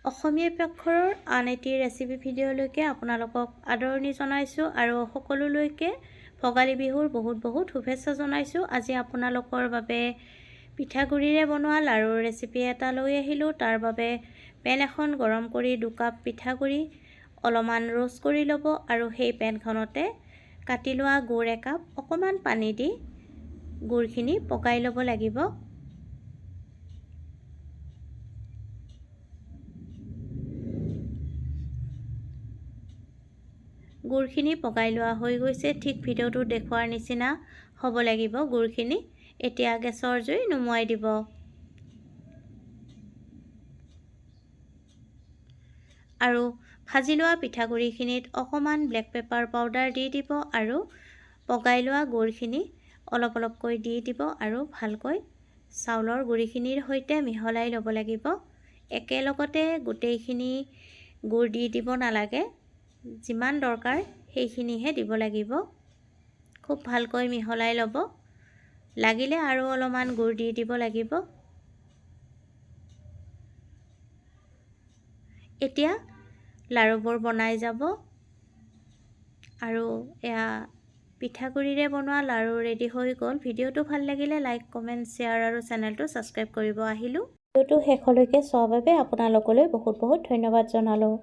অসমীয়া পাকঘৰৰ আন এটি ৰেচিপি ভিডিঅ'লৈকে আপোনালোকক আদৰণি জনাইছোঁ আৰু সকলোলৈকে ভোগালী বিহুৰ বহুত শুভেচ্ছা জনাইছোঁ। আজি আপোনালোকৰ বাবে পিঠাগুড়িৰে বনোৱা লাড়ুৰ ৰেচিপি এটা লৈ আহিলোঁ। তাৰ বাবে পেন এখন গৰম কৰি 2 কাপ পিঠাগুড়ি অলপমান ৰোষ্ট কৰি ল'ব আৰু সেই পেনখনতে কাটি লোৱা গুড় 1 কাপ অকণমান পানী দি গুড়খিনি পগাই ল'ব লাগিব। গুড়খিনি পগাই লোৱা হৈ গৈছে। ঠিক ভিডিঅ'টো দেখুৱাৰ নিচিনা হ'ব লাগিব গুড়খিনি। এতিয়া গেছৰ জুই নুমুৱাই দিব। আৰু ভাজি লোৱা পিঠাগুড়িখিনিত অকণমান ব্লেক পেপাৰ পাউডাৰ দি দিব আৰু পগাই লোৱা গুড়খিনি অলপকৈ দি দিব আৰু ভালকৈ চাউলৰ গুড়িখিনিৰ সৈতে মিহলাই ল'ব লাগিব। একেলগতে গোটেইখিনি গুড় দি দিব নালাগে, যিমান দৰকাৰ সেইখিনিহে দিব লাগিব। খুব ভালকৈ মিহলাই ল'ব। লাগিলে আৰু অলপমান গুড় দি দিব লাগিব। এতিয়া লাড়ুবোৰ বনাই যাব আৰু এয়া পিঠাগুড়িৰে বনোৱা লাড়ু ৰেডি হৈ গ'ল। ভিডিঅ'টো ভাল লাগিলে লাইক, কমেণ্ট, শ্বেয়াৰ আৰু চেনেলটো ছাবস্ক্ৰাইব কৰিব আহিলোঁ। ভিডিঅ'টো শেষলৈকে চোৱাৰ বাবে আপোনালোকলৈ বহুত ধন্যবাদ জনালোঁ।